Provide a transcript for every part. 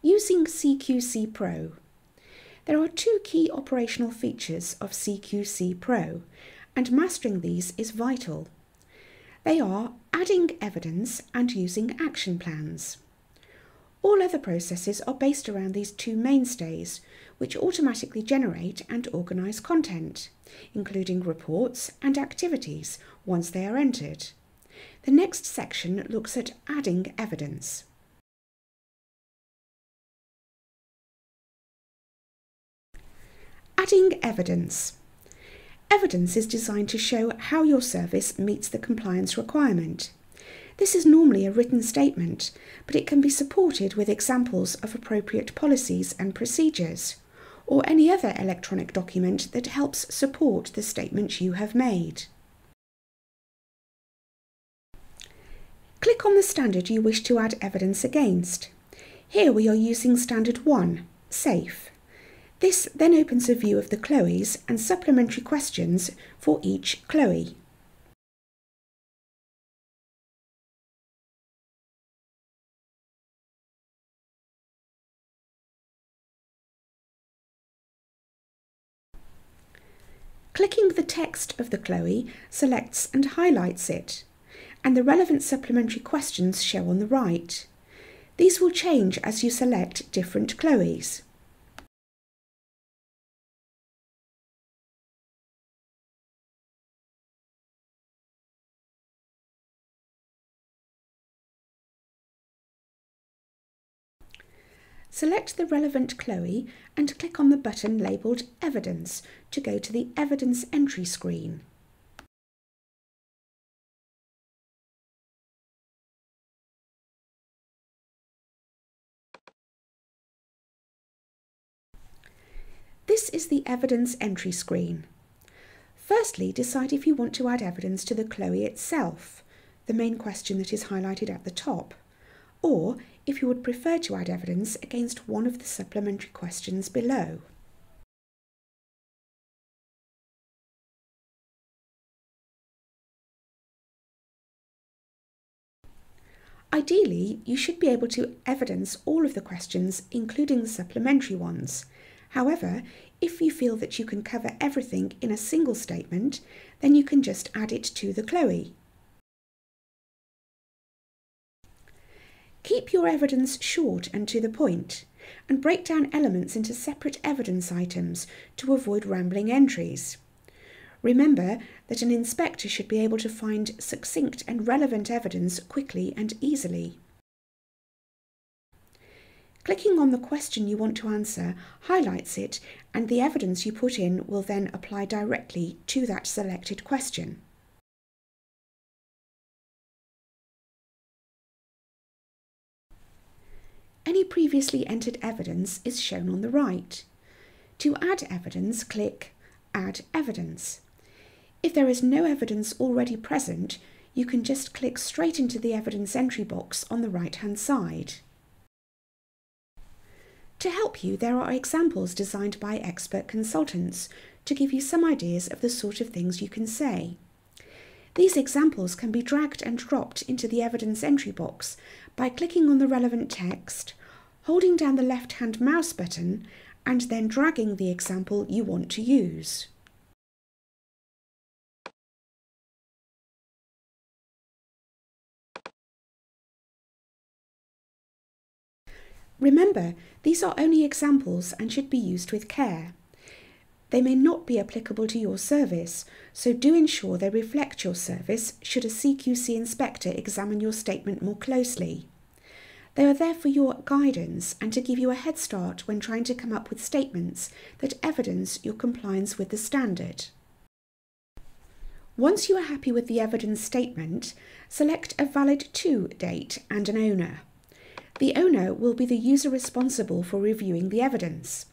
Using CQC Pro. There are two key operational features of CQC Pro, and mastering these is vital. They are adding evidence and using action plans. All other processes are based around these two mainstays, which automatically generate and organise content, including reports and activities once they are entered. The next section looks at adding evidence. Adding evidence. Evidence is designed to show how your service meets the compliance requirement. This is normally a written statement, but it can be supported with examples of appropriate policies and procedures, or any other electronic document that helps support the statement you have made. Click on the standard you wish to add evidence against. Here we are using Standard 1, Safe. This then opens a view of the CLOEs and supplementary questions for each CLOE. Clicking the text of the CLOE selects and highlights it, and the relevant supplementary questions show on the right. These will change as you select different CLOEs. Select the relevant CLOE and click on the button labelled Evidence to go to the Evidence Entry screen. This is the Evidence Entry screen. Firstly, decide if you want to add evidence to the CLOE itself, the main question that is highlighted at the top, or if you would prefer to add evidence against one of the supplementary questions below. Ideally, you should be able to evidence all of the questions, including the supplementary ones. However, if you feel that you can cover everything in a single statement, then you can just add it to the CLOE. Keep your evidence short and to the point, and break down elements into separate evidence items to avoid rambling entries. Remember that an inspector should be able to find succinct and relevant evidence quickly and easily. Clicking on the question you want to answer highlights it, and the evidence you put in will then apply directly to that selected question. Any previously entered evidence is shown on the right. To add evidence, click Add Evidence. If there is no evidence already present, you can just click straight into the evidence entry box on the right-hand side. To help you, there are examples designed by expert consultants to give you some ideas of the sort of things you can say. These examples can be dragged and dropped into the evidence entry box by clicking on the relevant text, holding down the left-hand mouse button, and then dragging the example you want to use. Remember, these are only examples and should be used with care. They may not be applicable to your service, so do ensure they reflect your service should a CQC inspector examine your statement more closely. They are there for your guidance and to give you a head start when trying to come up with statements that evidence your compliance with the standard. Once you are happy with the evidence statement, select a valid to date and an owner. The owner will be the user responsible for reviewing the evidence.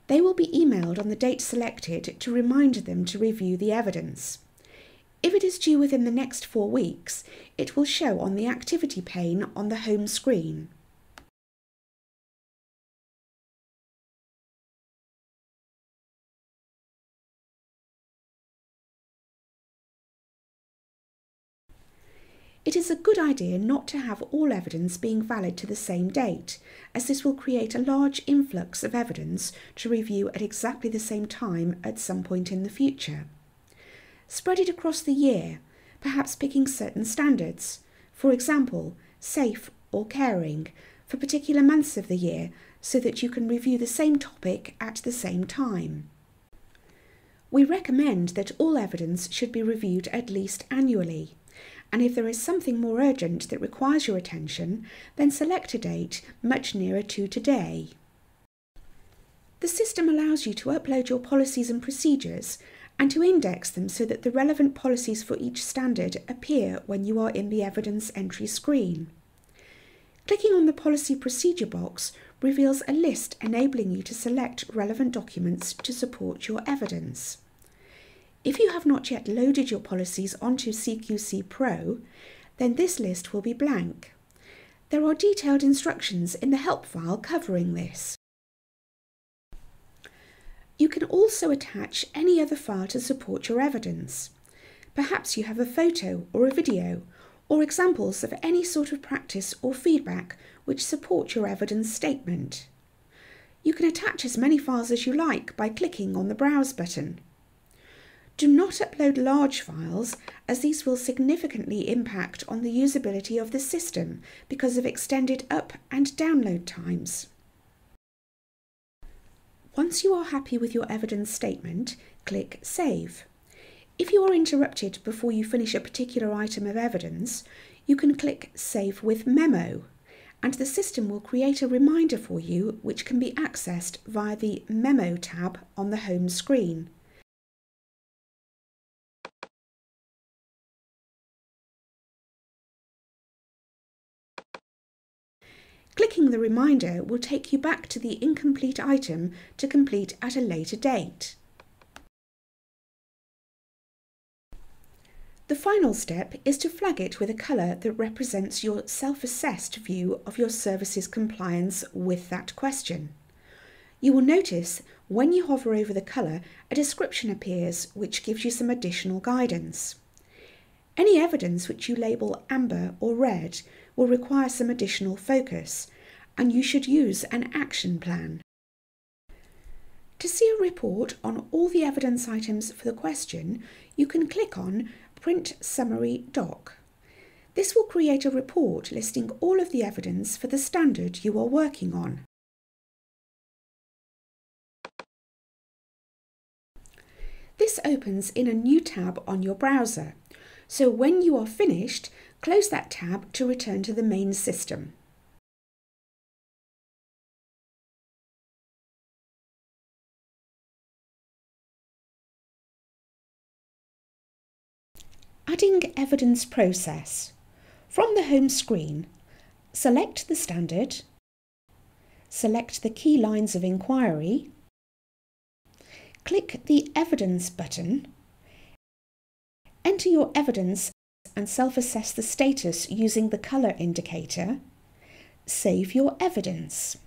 They will be emailed on the date selected to remind them to review the evidence. If it is due within the next 4 weeks, it will show on the activity pane on the home screen. It is a good idea not to have all evidence being valid to the same date, as this will create a large influx of evidence to review at exactly the same time at some point in the future. Spread it across the year, perhaps picking certain standards, for example, safe or caring, for particular months of the year, so that you can review the same topic at the same time. We recommend that all evidence should be reviewed at least annually, and if there is something more urgent that requires your attention, then select a date much nearer to today. The system allows you to upload your policies and procedures and to index them so that the relevant policies for each standard appear when you are in the evidence entry screen. Clicking on the Policy Procedure box reveals a list enabling you to select relevant documents to support your evidence. If you have not yet loaded your policies onto CQC Pro, then this list will be blank. There are detailed instructions in the help file covering this. You can also attach any other file to support your evidence. Perhaps you have a photo or a video, or examples of any sort of practice or feedback which support your evidence statement. You can attach as many files as you like by clicking on the Browse button. Do not upload large files, as these will significantly impact on the usability of the system because of extended up and download times. Once you are happy with your evidence statement, click Save. If you are interrupted before you finish a particular item of evidence, you can click Save with Memo, and the system will create a reminder for you which can be accessed via the Memo tab on the home screen. Clicking the reminder will take you back to the incomplete item to complete at a later date. The final step is to flag it with a colour that represents your self-assessed view of your service's compliance with that question. You will notice when you hover over the colour, a description appears which gives you some additional guidance. Any evidence which you label amber or red will require some additional focus, and you should use an action plan. To see a report on all the evidence items for the question, you can click on Print Summary Doc. This will create a report listing all of the evidence for the standard you are working on. This opens in a new tab on your browser, so when you are finished, close that tab to return to the main system. Adding evidence process. From the home screen, select the standard, select the key lines of inquiry, click the Evidence button, enter your evidence and self-assess the status using the colour indicator, save your evidence.